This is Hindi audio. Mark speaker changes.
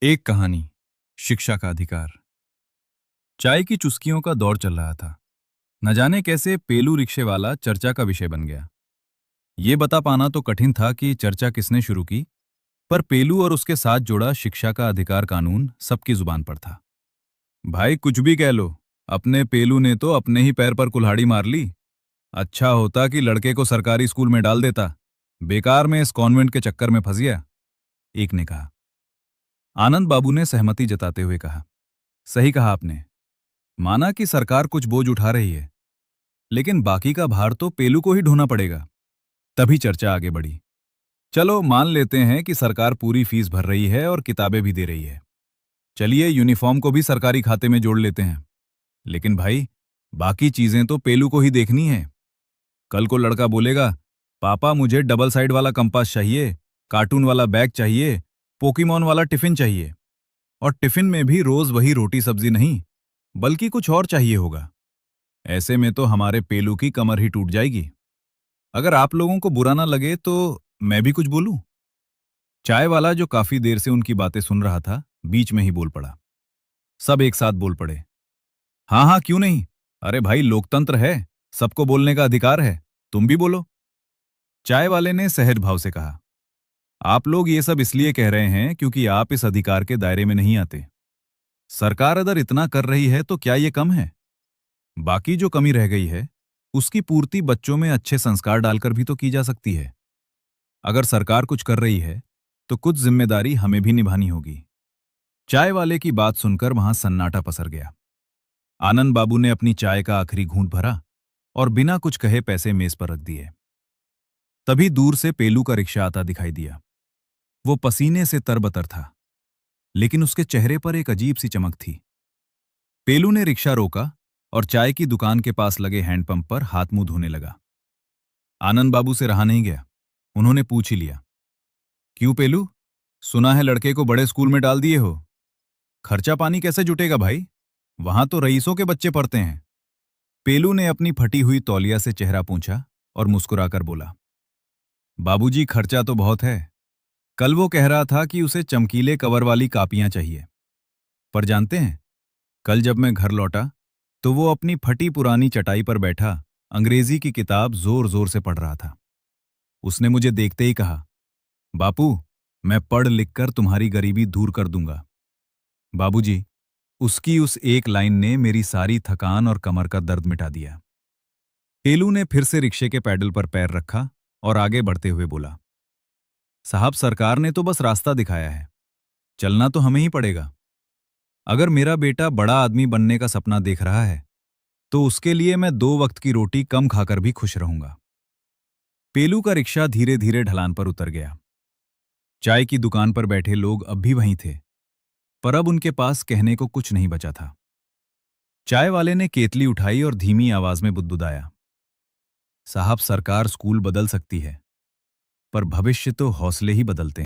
Speaker 1: एक कहानी। शिक्षा का अधिकार। चाय की चुस्कियों का दौर चल रहा था। न जाने कैसे पेलू रिक्शे वाला चर्चा का विषय बन गया। ये बता पाना तो कठिन था कि चर्चा किसने शुरू की, पर पेलू और उसके साथ जुड़ा शिक्षा का अधिकार कानून सबकी जुबान पर था। भाई कुछ भी कह लो, अपने पेलू ने तो अपने ही पैर पर कुल्हाड़ी मार ली। अच्छा होता कि लड़के को सरकारी स्कूल में डाल देता, बेकार में इस कॉन्वेंट के चक्कर में फंस गया, एक ने कहा। आनंद बाबू ने सहमति जताते हुए कहा, सही कहा आपने। माना कि सरकार कुछ बोझ उठा रही है, लेकिन बाकी का भार तो पेलू को ही ढोना पड़ेगा। तभी चर्चा आगे बढ़ी। चलो मान लेते हैं कि सरकार पूरी फीस भर रही है और किताबें भी दे रही है। चलिए यूनिफॉर्म को भी सरकारी खाते में जोड़ लेते हैं। लेकिन भाई, बाकी चीजें तो पेलू को ही देखनी है। कल को लड़का बोलेगा, पापा मुझे डबल साइड वाला कंपास चाहिए, कार्टून वाला बैग चाहिए, पोकीमोन वाला टिफिन चाहिए। और टिफिन में भी रोज वही रोटी सब्जी नहीं, बल्कि कुछ और चाहिए होगा। ऐसे में तो हमारे पेलू की कमर ही टूट जाएगी। अगर आप लोगों को बुरा ना लगे तो मैं भी कुछ बोलूं? चाय वाला जो काफी देर से उनकी बातें सुन रहा था, बीच में ही बोल पड़ा। सब एक साथ बोल पड़े, हाँ हाँ क्यों नहीं। अरे भाई लोकतंत्र है, सबको बोलने का अधिकार है, तुम भी बोलो। चाय वाले ने सहज भाव से कहा, आप लोग ये सब इसलिए कह रहे हैं क्योंकि आप इस अधिकार के दायरे में नहीं आते। सरकार अगर इतना कर रही है तो क्या ये कम है? बाकी जो कमी रह गई है, उसकी पूर्ति बच्चों में अच्छे संस्कार डालकर भी तो की जा सकती है। अगर सरकार कुछ कर रही है, तो कुछ जिम्मेदारी हमें भी निभानी होगी। चाय वाले की बात सुनकर वहां सन्नाटा पसर गया। आनंद बाबू ने अपनी चाय का आखिरी घूंट भरा और बिना कुछ कहे पैसे मेज पर रख दिए। तभी दूर से पेलू का रिक्शा आता दिखाई दिया। वो पसीने से तरबतर था, लेकिन उसके चेहरे पर एक अजीब सी चमक थी। पेलू ने रिक्शा रोका और चाय की दुकान के पास लगे हैंडपंप पर हाथ मुंह धोने लगा। आनंद बाबू से रहा नहीं गया, उन्होंने पूछ ही लिया, क्यों पेलू, सुना है लड़के को बड़े स्कूल में डाल दिए हो? खर्चा पानी कैसे जुटेगा भाई? वहां तो रईसों के बच्चे पढ़ते हैं। पेलू ने अपनी फटी हुई तौलिया से चेहरा पोंछा और मुस्कुराकर बोला, बाबूजी खर्चा तो बहुत है। कल वो कह रहा था कि उसे चमकीले कवर वाली कापियां चाहिए। पर जानते हैं, कल जब मैं घर लौटा तो वो अपनी फटी पुरानी चटाई पर बैठा अंग्रेजी की किताब जोर जोर से पढ़ रहा था। उसने मुझे देखते ही कहा, बापू, मैं पढ़ लिख कर तुम्हारी गरीबी दूर कर दूंगा। बाबूजी, उसकी उस एक लाइन ने मेरी सारी थकान और कमर का दर्द मिटा दिया। पेलू ने फिर से रिक्शे के पैडल पर पैर रखा और आगे बढ़ते हुए बोला, साहब सरकार ने तो बस रास्ता दिखाया है, चलना तो हमें ही पड़ेगा। अगर मेरा बेटा बड़ा आदमी बनने का सपना देख रहा है, तो उसके लिए मैं 2 वक्त की रोटी कम खाकर भी खुश रहूंगा। पेलू का रिक्शा धीरे धीरे ढलान पर उतर गया। चाय की दुकान पर बैठे लोग अब भी वहीं थे, पर अब उनके पास कहने को कुछ नहीं बचा था। चाय वाले ने केतली उठाई और धीमी आवाज में बुदबुदाया, साहब सरकार स्कूल बदल सकती है, पर भविष्य तो हौसले ही बदलते हैं।